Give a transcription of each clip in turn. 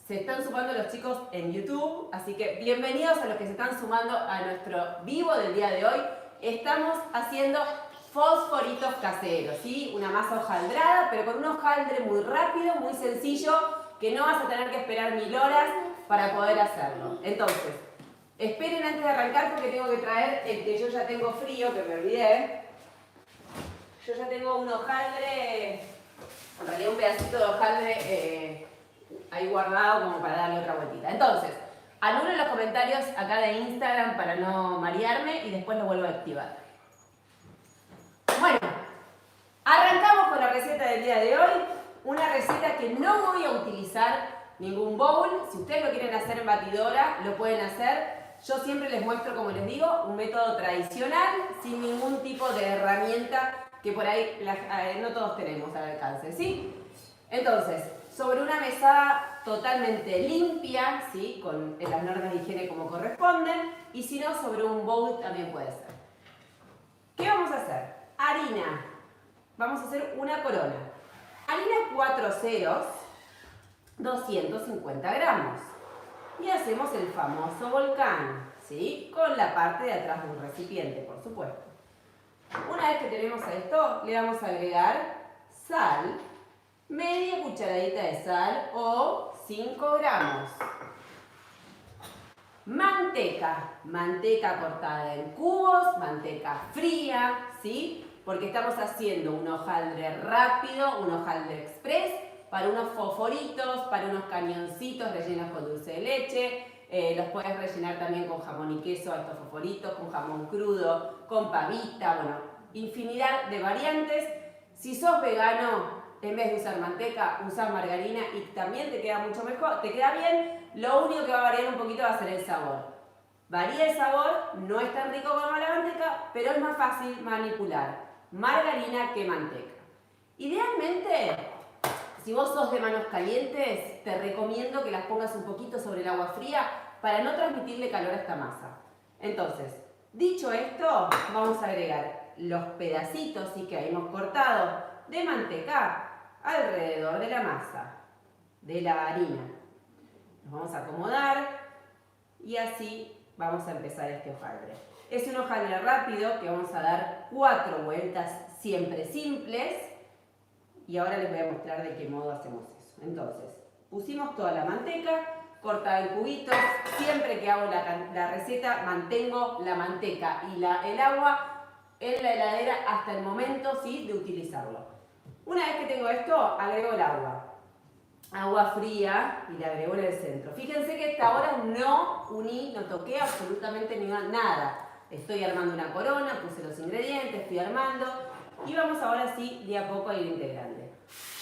Se están sumando los chicos en YouTube, así que bienvenidos a los que se están sumando a nuestro vivo del día de hoy. Estamos haciendo fosforitos caseros, ¿sí? Una masa hojaldrada, pero con un hojaldre muy rápido, muy sencillo, que no vas a tener que esperar 1000 horas para poder hacerlo. Entonces, esperen antes de arrancar porque tengo que traer el que yo ya tengo frío, que me olvidé. Yo ya tengo un hojaldre, en realidad un pedacito de hojaldre ahí guardado como para darle otra vueltita. Entonces, anulo los comentarios acá de Instagram para no marearme y después lo vuelvo a activar. Bueno, arrancamos con la receta del día de hoy. Una receta que no voy a utilizar ningún bowl. Si ustedes lo quieren hacer en batidora, lo pueden hacer. Yo siempre les muestro, como les digo, un método tradicional, sin ningún tipo de herramienta que por ahí no todos tenemos al alcance, ¿sí? Entonces, sobre una mesada totalmente limpia, ¿sí? Con las normas de higiene como corresponden, y si no, sobre un bowl también puede ser. ¿Qué vamos a hacer? Harina. Vamos a hacer una corona. Harina 4 ceros, 250 gramos. Y hacemos el famoso volcán, ¿sí? Con la parte de atrás de un recipiente, por supuesto. Una vez que tenemos esto, le vamos a agregar sal, media cucharadita de sal o 5 gramos. Manteca cortada en cubos, manteca fría, ¿sí? Porque estamos haciendo un hojaldre rápido, un hojaldre express, para unos fosforitos, para unos cañoncitos rellenos con dulce de leche. Los puedes rellenar también con jamón y queso a estos fosforitos, con jamón crudo, con pavita, bueno, infinidad de variantes. Si sos vegano, en vez de usar manteca, usás margarina y también te queda mucho mejor, te queda bien. Lo único que va a variar un poquito va a ser el sabor. Varía el sabor, no es tan rico como la manteca, pero es más fácil manipular margarina que manteca. Idealmente, si vos sos de manos calientes, te recomiendo que las pongas un poquito sobre el agua fría para no transmitirle calor a esta masa. Entonces, dicho esto, vamos a agregar los pedacitos que hemos cortado de manteca alrededor de la masa, de la harina. Nos vamos a acomodar y así vamos a empezar este hojaldre. Es un hojaldre rápido que vamos a dar 4 vueltas siempre simples. Y ahora les voy a mostrar de qué modo hacemos eso. Entonces, pusimos toda la manteca, cortada en cubitos. Siempre que hago la receta, mantengo la manteca y el agua en la heladera hasta el momento, ¿sí?, de utilizarlo. Una vez que tengo esto, agrego el agua. Agua fría y la agrego en el centro. Fíjense que hasta ahora no uní, no toqué absolutamente nada. Estoy armando una corona, puse los ingredientes, estoy armando. Y vamos ahora sí, de a poco a ir integrando.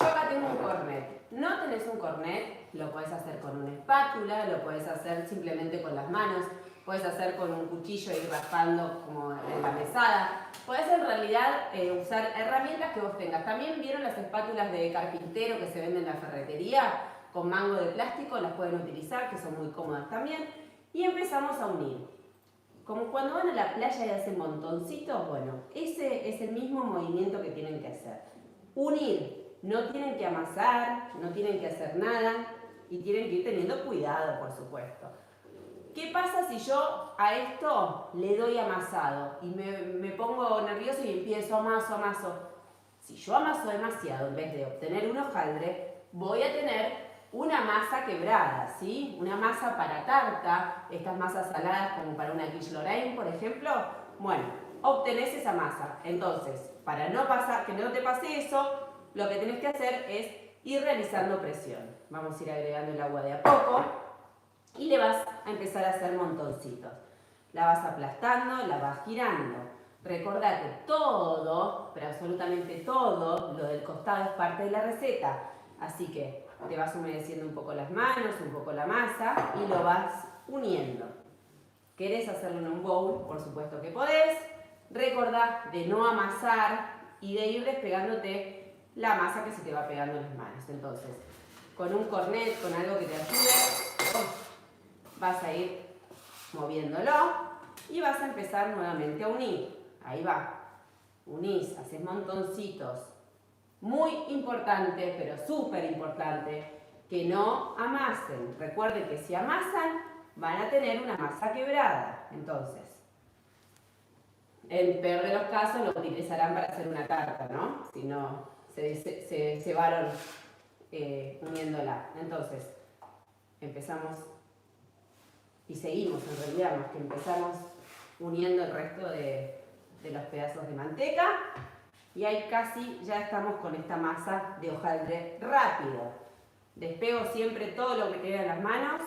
Yo acá tengo un cornet. No tenés un cornet, lo podés hacer con una espátula, lo podés hacer simplemente con las manos, podés hacer con un cuchillo e ir raspando como en la mesada. Podés en realidad usar herramientas que vos tengas. También vieron las espátulas de carpintero que se venden en la ferretería con mango de plástico, las pueden utilizar, que son muy cómodas también. Y empezamos a unir. Como cuando van a la playa y hacen montoncitos, bueno, ese es el mismo movimiento que tienen que hacer. Unir, no tienen que amasar, no tienen que hacer nada y tienen que ir teniendo cuidado, por supuesto. ¿Qué pasa si yo a esto le doy amasado y me pongo nervioso y empiezo amaso? Si yo amaso demasiado, en vez de obtener un hojaldre, voy a tener una masa quebrada, ¿sí? Una masa para tarta, estas masas saladas como para una quiche Lorraine, por ejemplo. Bueno, obtenés esa masa. Entonces, para que no te pase eso, lo que tenés que hacer es ir realizando presión. Vamos a ir agregando el agua de a poco y le vas a empezar a hacer montoncitos. La vas aplastando, la vas girando. Recordá que todo, pero absolutamente todo, lo del costado es parte de la receta. Así que te vas humedeciendo un poco las manos, un poco la masa y lo vas uniendo. ¿Querés hacerlo en un bowl? Por supuesto que podés. Recordá de no amasar y de ir despegándote la masa que se te va pegando en las manos. Entonces, con un cornet, con algo que te ayude, vas a ir moviéndolo y vas a empezar nuevamente a unir. Ahí va. Unís, haces montoncitos. Muy importante, pero súper importante, que no amasen. Recuerden que si amasan, van a tener una masa quebrada. Entonces, en el peor de los casos lo utilizarán para hacer una tarta, ¿no? Si no, se cebaron uniéndola. Entonces, empezamos y seguimos en realidad, más que empezamos uniendo el resto de los pedazos de manteca. Y ahí casi ya estamos con esta masa de hojaldre rápido. Despego siempre todo lo que queda en las manos.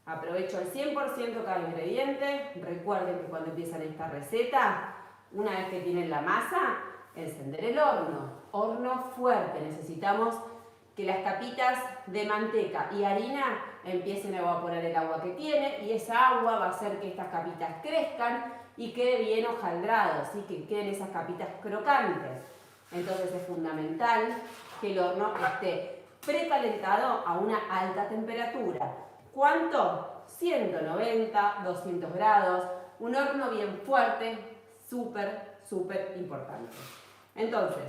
Aprovecho al 100% cada ingrediente. Recuerden que cuando empiezan esta receta, una vez que tienen la masa, encender el horno. Horno fuerte. Necesitamos que las capitas de manteca y harina empiecen a evaporar el agua que tiene, y esa agua va a hacer que estas capitas crezcan y quede bien hojaldrado, ¿sí? Que queden esas capitas crocantes. Entonces es fundamental que el horno esté precalentado a una alta temperatura. ¿Cuánto? 190, 200 grados, un horno bien fuerte, súper importante. Entonces,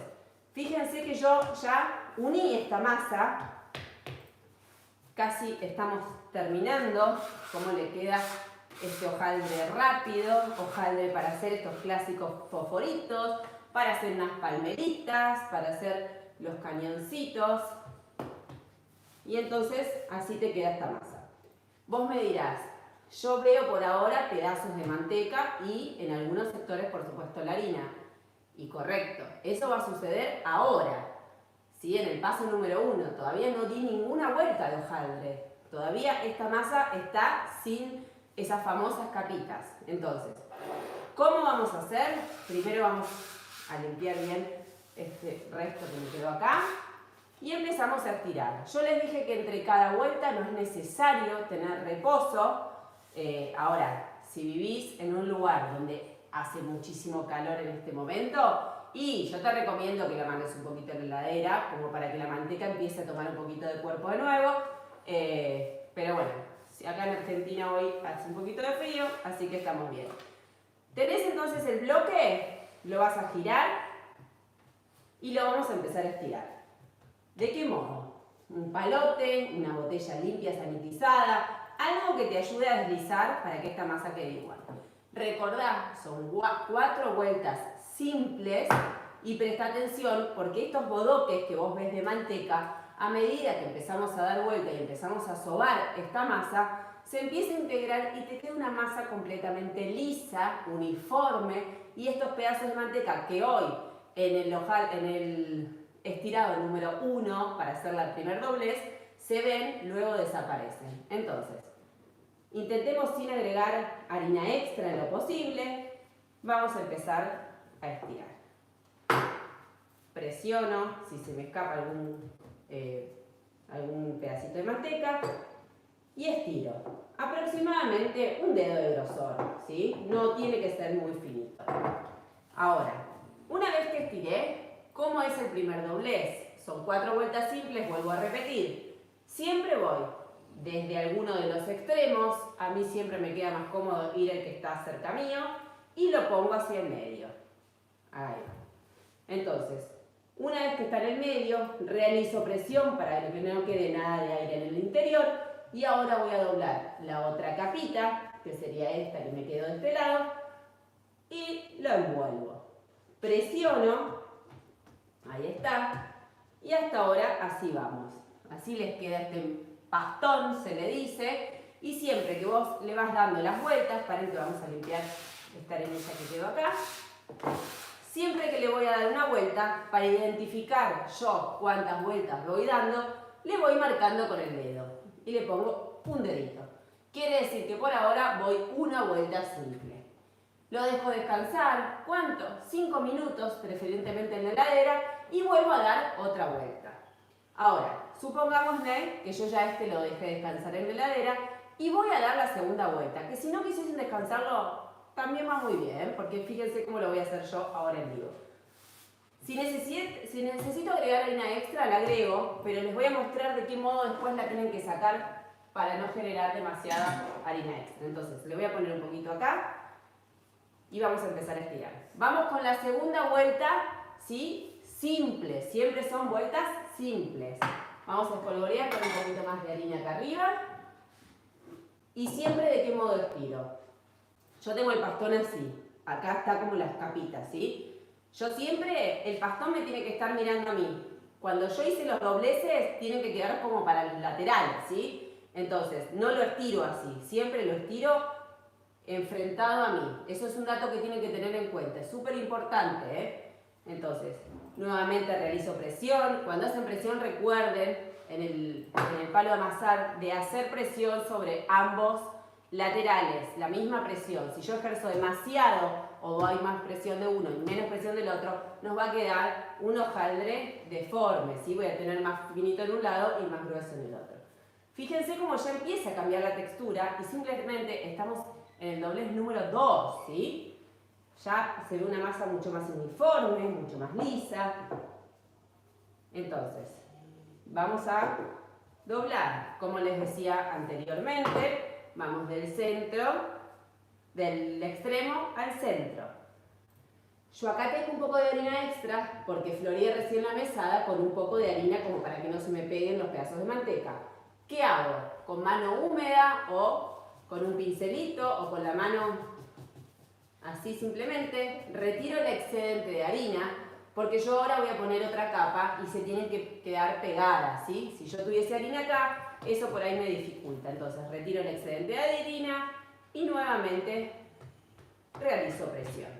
fíjense que yo ya uní esta masa, casi estamos terminando. Cómo le queda este hojaldre rápido, hojaldre para hacer estos clásicos fosforitos, para hacer unas palmeritas, para hacer los cañoncitos. Y entonces así te queda esta masa. Vos me dirás, yo veo por ahora pedazos de manteca y en algunos sectores por supuesto la harina. Y correcto, eso va a suceder ahora. ¿Sí? En el paso número 1 todavía no di ninguna vuelta de hojaldre. Todavía esta masa está sin esas famosas capitas. Entonces, ¿cómo vamos a hacer? Primero vamos a limpiar bien este resto que me quedó acá y empezamos a estirar. Yo les dije que entre cada vuelta no es necesario tener reposo. Ahora, si vivís en un lugar donde hace muchísimo calor en este momento, y yo te recomiendo que la mandes un poquito en la heladera, como para que la manteca empiece a tomar un poquito de cuerpo de nuevo. Pero bueno, acá en Argentina hoy hace un poquito de frío, así que estamos bien. Tenés entonces el bloque, lo vas a girar y lo vamos a empezar a estirar. ¿De qué modo? Un palote, una botella limpia, sanitizada, algo que te ayude a deslizar para que esta masa quede igual. Recordá, son 4 vueltas simples y presta atención porque estos bodoques que vos ves de manteca, a medida que empezamos a dar vuelta y empezamos a sobar esta masa, se empieza a integrar y te queda una masa completamente lisa, uniforme, y estos pedazos de manteca que hoy en el estirado número 1 para hacer la primer doblez se ven, luego desaparecen. Entonces, intentemos sin agregar harina extra en lo posible. Vamos a empezar a estirar. Presiono si se me escapa algún pedacito de manteca y estiro. Aproximadamente un dedo de grosor, ¿sí? No tiene que ser muy finito. Ahora, una vez que estiré, ¿cómo es el primer doblez? Son 4 vueltas simples, vuelvo a repetir. Siempre voy desde alguno de los extremos, a mí siempre me queda más cómodo ir el que está cerca mío, y lo pongo hacia el medio. Ahí. Entonces, una vez que está en el medio, realizo presión para que no quede nada de aire en el interior, y ahora voy a doblar la otra capita, que sería esta que me quedó de este lado, y lo envuelvo. Presiono, ahí está, y hasta ahora así vamos. Así les queda este pastón, se le dice, y siempre que vos le vas dando las vueltas, paren que vamos a limpiar esta arenilla que quedó acá, siempre que le voy a dar una vuelta, para identificar yo cuántas vueltas voy dando, le voy marcando con el dedo y le pongo un dedito. Quiere decir que por ahora voy una vuelta simple. Lo dejo descansar, ¿cuánto? 5 minutos, preferentemente en la heladera, y vuelvo a dar otra vuelta. Ahora, supongámosle que yo ya lo dejé descansar en la heladera y voy a dar la segunda vuelta, que si no quisiesen descansarlo, también va muy bien, porque fíjense cómo lo voy a hacer yo ahora en vivo. Si necesito agregar harina extra, la agrego, pero les voy a mostrar de qué modo después la tienen que sacar para no generar demasiada harina extra. Entonces, le voy a poner un poquito acá y vamos a empezar a estirar. Vamos con la segunda vuelta, ¿sí? Simple, siempre son vueltas simples. Vamos a espolvorear con un poquito más de harina acá arriba. Y siempre de qué modo estiro. Yo tengo el pastón así. Acá está como las capitas, ¿sí? Yo siempre, el pastón me tiene que estar mirando a mí. Cuando yo hice los dobleces, tienen que quedar como para los laterales, ¿sí? Entonces, no lo estiro así. Siempre lo estiro enfrentado a mí. Eso es un dato que tienen que tener en cuenta. Es súper importante, ¿eh? Entonces, nuevamente realizo presión. Cuando hacen presión, recuerden en el palo de amasar de hacer presión sobre ambos laterales, la misma presión. Si yo ejerzo demasiado o hay más presión de uno y menos presión del otro, nos va a quedar un hojaldre deforme, ¿sí? Voy a tener más finito en un lado y más grueso en el otro. Fíjense cómo ya empieza a cambiar la textura y simplemente estamos en el doblez número 2, ¿sí? Ya se ve una masa mucho más uniforme, mucho más lisa. Entonces, vamos a doblar, como les decía anteriormente, vamos del centro, del extremo al centro. Yo acá tengo un poco de harina extra porque floreé recién la mesada con un poco de harina como para que no se me peguen los pedazos de manteca. ¿Qué hago? ¿Con mano húmeda o con un pincelito o con la mano así simplemente? Retiro el excedente de harina porque yo ahora voy a poner otra capa y se tienen que quedar pegadas, ¿sí? Si yo tuviese harina acá, eso por ahí me dificulta. Entonces retiro el excedente de harina y nuevamente realizo presión.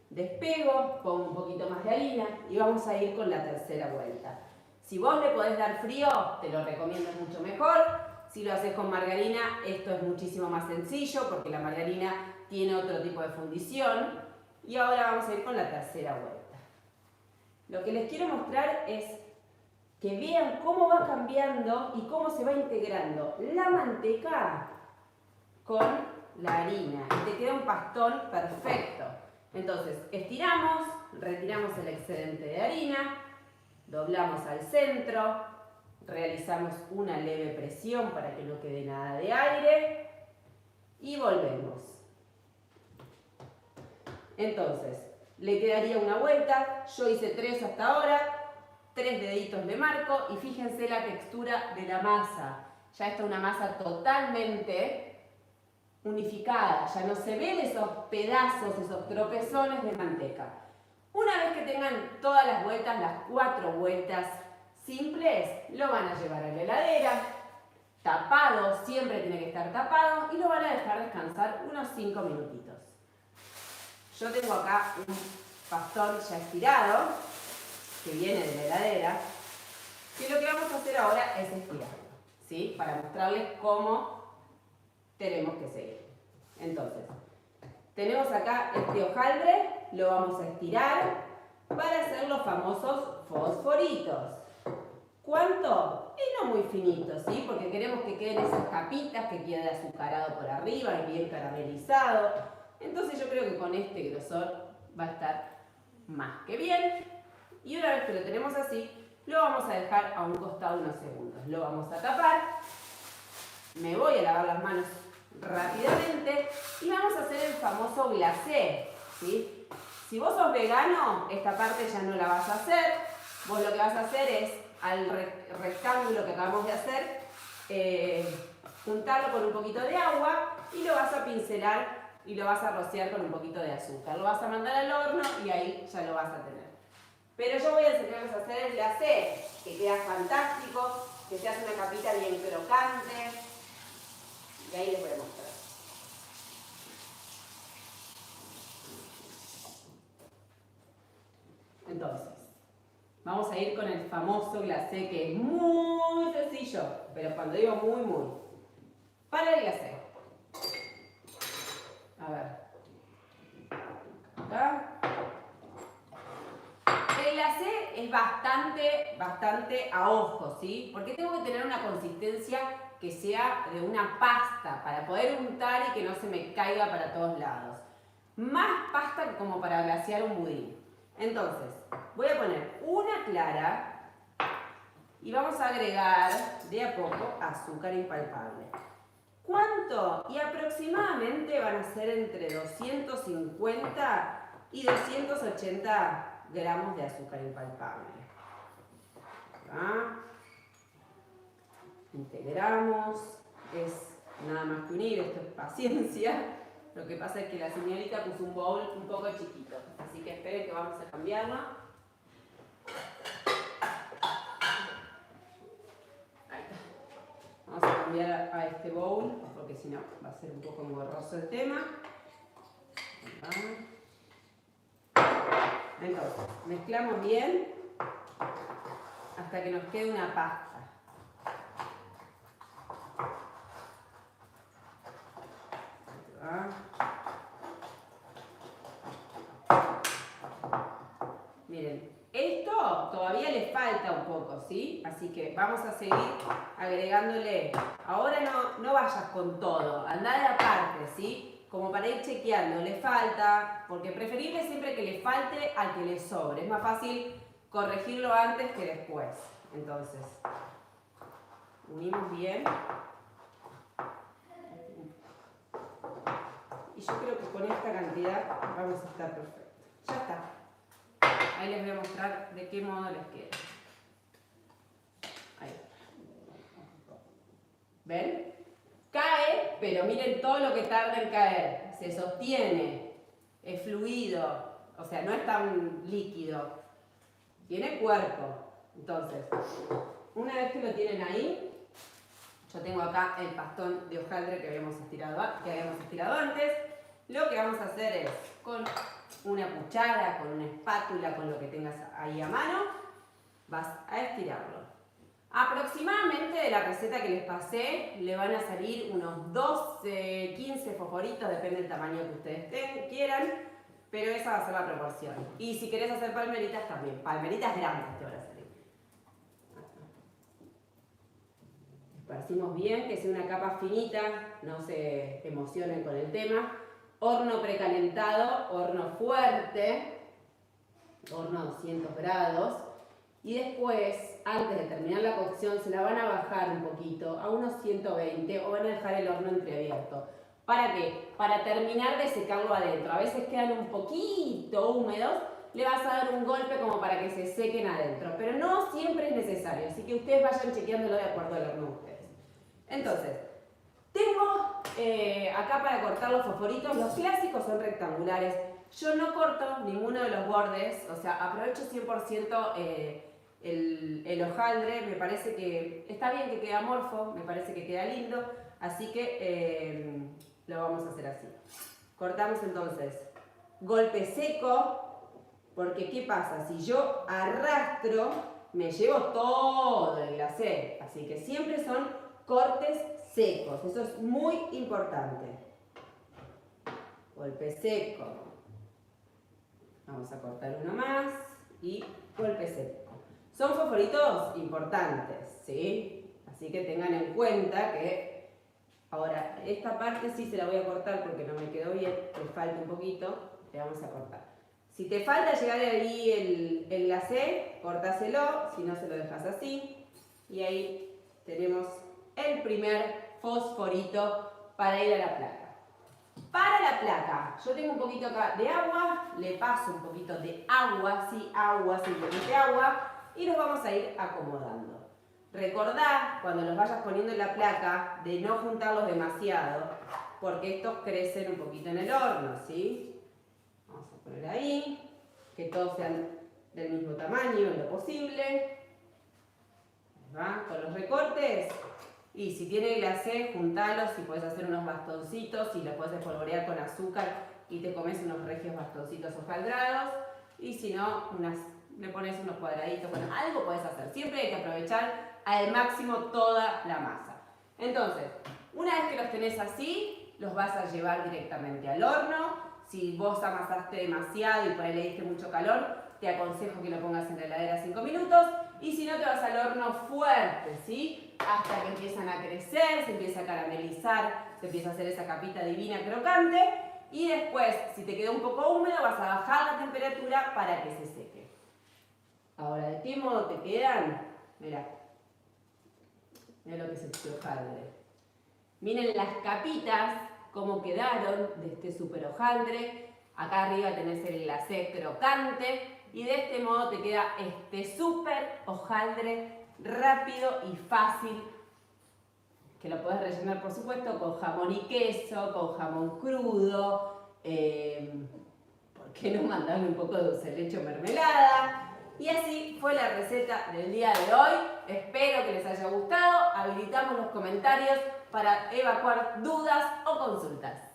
Despego, pongo un poquito más de harina y vamos a ir con la tercera vuelta. Si vos le podés dar frío, te lo recomiendo mucho mejor. Si lo haces con margarina, esto es muchísimo más sencillo porque la margarina tiene otro tipo de fundición. Y ahora vamos a ir con la tercera vuelta. Lo que les quiero mostrar es que vean cómo va cambiando y cómo se va integrando la manteca con la harina. Y te queda un pastón perfecto. Entonces, estiramos, retiramos el excedente de harina, doblamos al centro, realizamos una leve presión para que no quede nada de aire y volvemos. Entonces, le quedaría una vuelta, yo hice 3 hasta ahora, 3 deditos de marco y fíjense la textura de la masa. Ya está una masa totalmente unificada, ya no se ven esos pedazos, esos tropezones de manteca. Una vez que tengan todas las vueltas, las 4 vueltas simples, lo van a llevar a la heladera, tapado, siempre tiene que estar tapado y lo van a dejar descansar unos 5 minutitos. Yo tengo acá un pastón ya estirado, que viene de la heladera, que lo que vamos a hacer ahora es estirarlo, ¿sí? Para mostrarles cómo tenemos que seguir. Entonces, tenemos acá este hojaldre, lo vamos a estirar para hacer los famosos fosforitos. ¿Cuánto? Y no muy finitos, ¿sí? Porque queremos que queden esas capitas, que quede azucarado por arriba y bien caramelizado. Entonces yo creo que con este grosor va a estar más que bien. Y una vez que lo tenemos así, lo vamos a dejar a un costado unos segundos. Lo vamos a tapar. Me voy a lavar las manos rápidamente y vamos a hacer el famoso glacé, ¿sí? Si vos sos vegano, esta parte ya no la vas a hacer. Vos lo que vas a hacer es al rectángulo que acabamos de hacer, juntarlo con un poquito de agua y lo vas a pincelar y lo vas a rociar con un poquito de azúcar. Lo vas a mandar al horno y ahí ya lo vas a tener. Pero yo voy a enseñarles a hacer el glacé, que queda fantástico, que se hace una capita bien crocante. Y ahí les voy a mostrar. Entonces, vamos a ir con el famoso glacé, que es muy sencillo, pero cuando digo muy, para el glacé. A ver. Acá. El glacé es bastante a ojo, ¿sí? Porque tengo que tener una consistencia que sea de una pasta para poder untar y que no se me caiga para todos lados. Más pasta que como para glasear un budín. Entonces, voy a poner una clara y vamos a agregar de a poco azúcar impalpable. ¿Cuánto? Y aproximadamente van a ser entre 250 y 280 gramos de azúcar impalpable. Acá. Integramos. Es nada más que unir, esto es paciencia. Lo que pasa es que la señorita puso un bowl un poco chiquito. Así que esperen que vamos a cambiarlo. Ahí está. Vamos a cambiar a este bowl, porque si no va a ser un poco engorroso el tema. Entonces, mezclamos bien hasta que nos quede una pasta. Miren, esto todavía le falta un poco, ¿sí? Así que vamos a seguir agregándole. Ahora no vayas con todo, andá de aparte, ¿sí? Como para ir chequeando, le falta, porque preferible siempre que le falte al que le sobre. Es más fácil corregirlo antes que después. Entonces, unimos bien. Y yo creo que con esta cantidad vamos a estar perfectos. Ya está. Ahí les voy a mostrar de qué modo les queda. Ahí. ¿Ven? Cae, pero miren todo lo que tarda en caer. Se sostiene, es fluido, o sea, no es tan líquido. Tiene cuerpo. Entonces, una vez que lo tienen ahí, yo tengo acá el pastón de hojaldre que habíamos estirado antes. Lo que vamos a hacer es, con una cuchara, con una espátula, con lo que tengas ahí a mano, vas a estirarlo. Aproximadamente de la receta que les pasé, le van a salir unos 12, 15 fosforitos, depende del tamaño que ustedes quieran, pero esa va a ser la proporción. Y si querés hacer palmeritas también, palmeritas grandes te van a salir. Esparcimos bien, que sea una capa finita, no se emocionen con el tema. Horno precalentado, horno fuerte, horno a 200 grados. Y después, antes de terminar la cocción, se la van a bajar un poquito a unos 120 o van a dejar el horno entreabierto. ¿Para qué? Para terminar de secarlo adentro. A veces quedan un poquito húmedos, le vas a dar un golpe como para que se sequen adentro. Pero no siempre es necesario, así que ustedes vayan chequeándolo de acuerdo al horno de ustedes. Entonces, tengo acá para cortar los fosforitos, los clásicos son rectangulares. Yo no corto ninguno de los bordes, o sea, aprovecho 100% el hojaldre, me parece que está bien que quede amorfo, me parece que queda lindo, así que lo vamos a hacer así. Cortamos entonces golpe seco, porque ¿qué pasa? Si yo arrastro, me llevo todo el glacé, así que siempre son cortes secos, eso es muy importante. Golpe seco. Vamos a cortar uno más y golpe seco. Son fosforitos importantes, ¿sí? Así que tengan en cuenta que ahora esta parte sí se la voy a cortar porque no me quedó bien, le falta un poquito, le vamos a cortar. Si te falta llegar ahí el glacé, cortáselo, si no se lo dejas así. Y ahí tenemos el primer fosforito para ir a la placa. Para la placa, yo tengo un poquito acá de agua, le paso un poquito de agua, sí, agua, simplemente agua, y los vamos a ir acomodando. Recordá, cuando los vayas poniendo en la placa, de no juntarlos demasiado, porque estos crecen un poquito en el horno, ¿sí? Vamos a poner ahí, que todos sean del mismo tamaño en lo posible. ¿Va? Con los recortes. Y si tiene glacé, juntalos y puedes hacer unos bastoncitos y los puedes espolvorear con azúcar y te comes unos regios bastoncitos hojaldrados. Y si no, le pones unos cuadraditos, bueno, algo puedes hacer. Siempre hay que aprovechar al máximo toda la masa. Entonces, una vez que los tenés así, los vas a llevar directamente al horno. Si vos amasaste demasiado y por ahí le diste mucho calor, te aconsejo que lo pongas en la heladera 5 minutos. Y si no, te vas al horno fuerte, ¿sí? Hasta que empiezan a crecer, se empieza a caramelizar, se empieza a hacer esa capita divina crocante. Y después, si te quedó un poco húmedo, vas a bajar la temperatura para que se seque. Ahora, ¿de qué modo te quedan? Mirá. Mirá lo que es este hojaldre. Miren las capitas, cómo quedaron de este super hojaldre. Acá arriba tenés el glacé crocante. Y de este modo te queda este súper hojaldre rápido y fácil, que lo podés rellenar por supuesto con jamón y queso, con jamón crudo, ¿por qué no mandarle un poco de dulce de leche o mermelada? Y así fue la receta del día de hoy. Espero que les haya gustado. Habilitamos los comentarios para evacuar dudas o consultas.